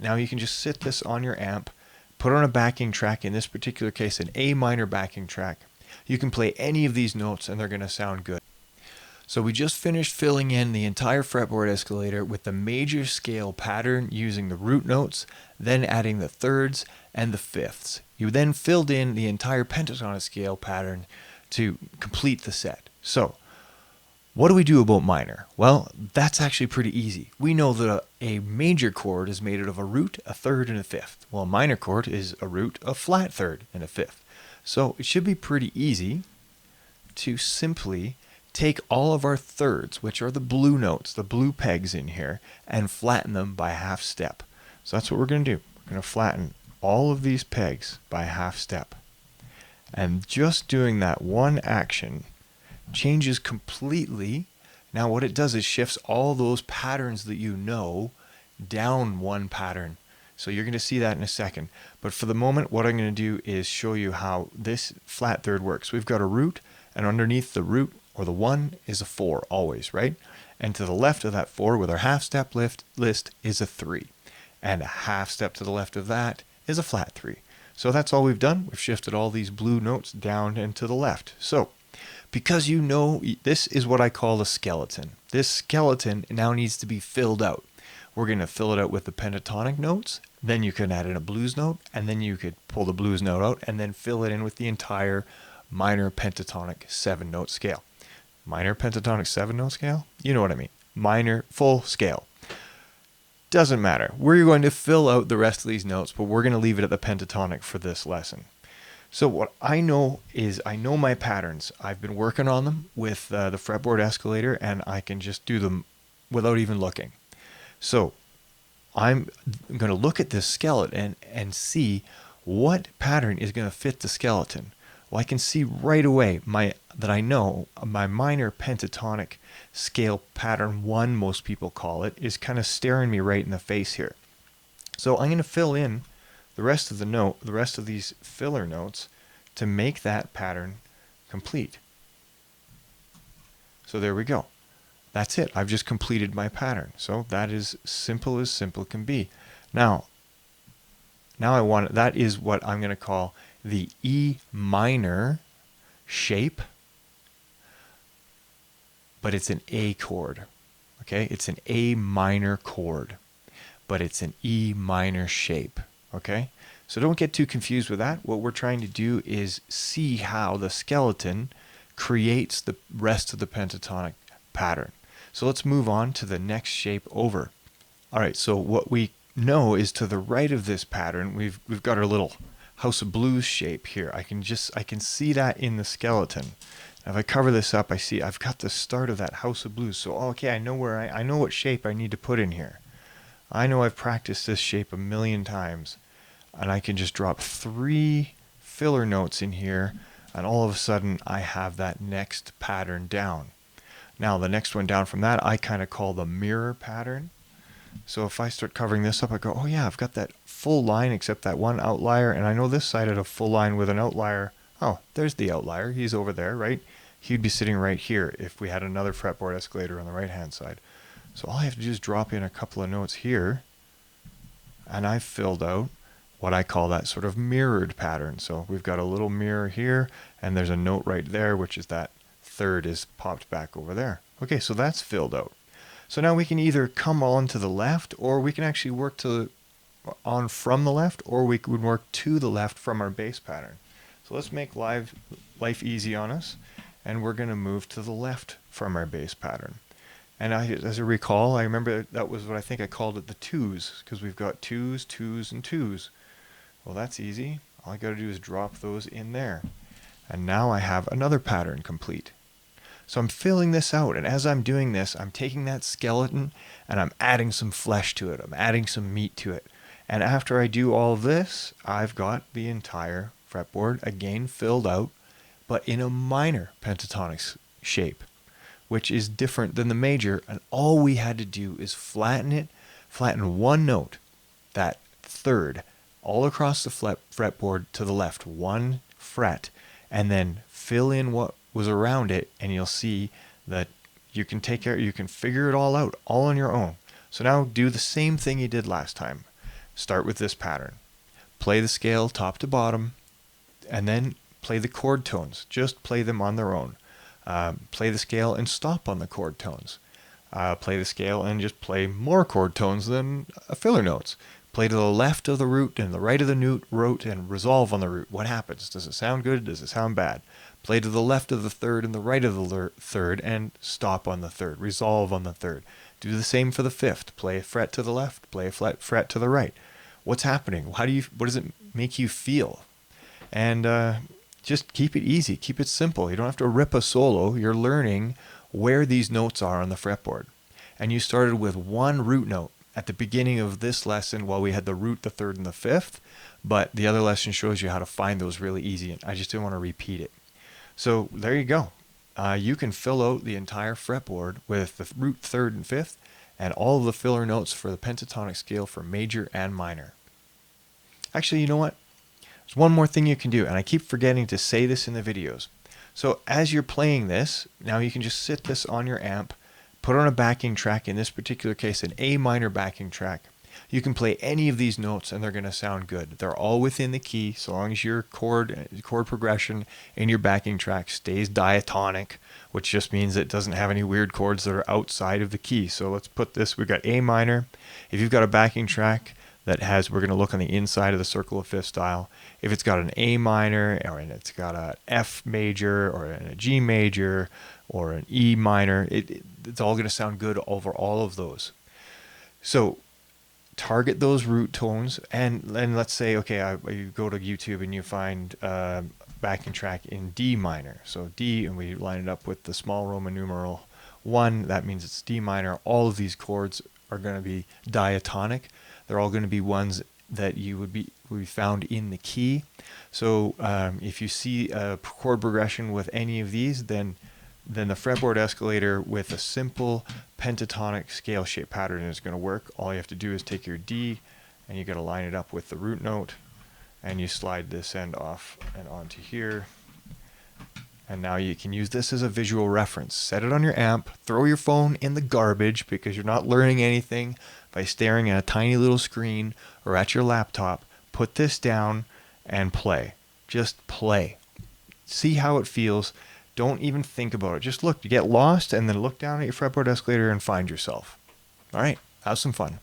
Now you can just sit this on your amp, put on a backing track, in this particular case an A minor backing track. You can play any of these notes and they're going to sound good. So we just finished filling in the entire fretboard escalator with the major scale pattern using the root notes, then adding the thirds and the fifths. You then filled in the entire pentatonic scale pattern to complete the set. So what do we do about minor? Well, that's actually pretty easy. We know that a major chord is made out of a root, a third, and a fifth. Well, a minor chord is a root, a flat third, and a fifth. So it should be pretty easy to simply take all of our thirds, which are the blue notes, the blue pegs in here, and flatten them by half step. So that's what we're going to do. We're going to flatten all of these pegs by half step. And just doing that one action changes completely. Now what it does is shifts all those patterns that you know down one pattern. So you're going to see that in a second. But for the moment, what I'm going to do is show you how this flat third works. We've got a root, and underneath the root, or the 1, is a 4 always, right? And to the left of that 4 with our half step list is a 3. And a half step to the left of that is a flat 3. So that's all we've done. We've shifted all these blue notes down and to the left. So because you know, this is what I call a skeleton. This skeleton now needs to be filled out. We're going to fill it out with the pentatonic notes, then you can add in a blues note, and then you could pull the blues note out and then fill it in with the entire minor pentatonic 7-note scale. Minor pentatonic 7-note scale? You know what I mean. Minor full scale. Doesn't matter. We're going to fill out the rest of these notes, but we're going to leave it at the pentatonic for this lesson. So what I know is I know my patterns. I've been working on them with the fretboard escalator, and I can just do them without even looking. So I'm going to look at this skeleton and see what pattern is going to fit the skeleton. Well, I can see right away that I know my minor pentatonic scale pattern 1, most people call it, is kind of staring me right in the face here. So I'm going to fill in the rest of the rest of these filler notes to make that pattern complete. So there we go. That's it. I've just completed my pattern. So that is simple as simple can be. Now that is what I'm going to call the E minor shape, but it's an A chord. Okay, it's an A minor chord, but it's an E minor shape. Okay, so don't get too confused with that. What we're trying to do is see how the skeleton creates the rest of the pentatonic pattern. So let's move on to the next shape over. All right, so what we know is to the right of this pattern, we've got our little House of Blues shape here. I can see that in the skeleton. If I cover this up, I see I've got the start of that House of Blues. So okay, I know what shape I need to put in here. I know I've practiced this shape a million times, and I can just drop 3 filler notes in here, and all of a sudden I have that next pattern down. Now the next one down from that I kind of call the mirror pattern. So if I start covering this up, I go, oh yeah, I've got that full line except that one outlier, and I know this side had a full line with an outlier. Oh, there's the outlier. He's over there, right? He'd be sitting right here if we had another fretboard escalator on the right-hand side. So all I have to do is drop in a couple of notes here, and I've filled out what I call that sort of mirrored pattern. So we've got a little mirror here, and there's a note right there, which is that third is popped back over there. Okay, so that's filled out. So now we can either come on to the left, or we can actually work on from the left, or we could work to the left from our bass pattern. So let's make life easy on us, and we're going to move to the left from our bass pattern. And as I recall, I remember that was what I think I called it the 2s, because we've got 2s, 2s, and 2s. Well, that's easy. All I got to do is drop those in there. And now I have another pattern complete. So I'm filling this out, and as I'm doing this, I'm taking that skeleton and I'm adding some flesh to it. I'm adding some meat to it. And after I do all of this, I've got the entire fretboard again filled out, but in a minor pentatonic shape, which is different than the major. And all we had to do is flatten one note, that third, all across the fretboard to the left, 1 fret, and then fill in what was around it, and you'll see that you can figure it all out all on your own. So now do the same thing you did last time. start with this pattern. Play the scale top to bottom, and then play the chord tones. Just play them on their own. Play the scale and stop on the chord tones. Play the scale and just play more chord tones than filler notes. Play to the left of the root and the right of the root and resolve on the root. What happens? Does it sound good? Does it sound bad? Play to the left of the third and the right of the third and stop on the third. Resolve on the third. Do the same for the fifth. Play a fret to the left. Play a fret to the right. What's happening? What does it make you feel? And just keep it easy. Keep it simple. You don't have to rip a solo. You're learning where these notes are on the fretboard. And you started with one root note at the beginning of this lesson while we had the root, the third, and the fifth. But the other lesson shows you how to find those really easy. And I just didn't want to repeat it. So there you go. You can fill out the entire fretboard with the root, third, and fifth, and all of the filler notes for the pentatonic scale for major and minor. Actually, you know what? There's one more thing you can do, and I keep forgetting to say this in the videos. So as you're playing this, now you can just sit this on your amp, put on a backing track, in this particular case an A minor backing track. You can play any of these notes and they're going to sound good. They're all within the key, so long as your chord progression in your backing track stays diatonic, which just means it doesn't have any weird chords that are outside of the key. So let's put this, we've got A minor. If you've got a backing track that has, we're going to look on the inside of the circle of fifth style. If it's got an A minor, or it's got a F major, or a G major, or an E minor, it's all going to sound good over all of those. So target those root tones, and then let's say, okay, you go to YouTube and you find backing track in D minor. So D, and we line it up with the small Roman numeral 1. That means it's D minor. All of these chords are going to be diatonic. They're all going to be ones that you would be found in the key. So if you see a chord progression with any of these, then the fretboard escalator with a simple pentatonic scale shape pattern is going to work. All you have to do is take your D and you got to line it up with the root note, and you slide this end off and onto here. And now you can use this as a visual reference. Set it on your amp, throw your phone in the garbage because you're not learning anything by staring at a tiny little screen or at your laptop. Put this down and play. Just play. See how it feels. Don't even think about it. Just look, you get lost, and then look down at your fretboard escalator and find yourself. All right, have some fun.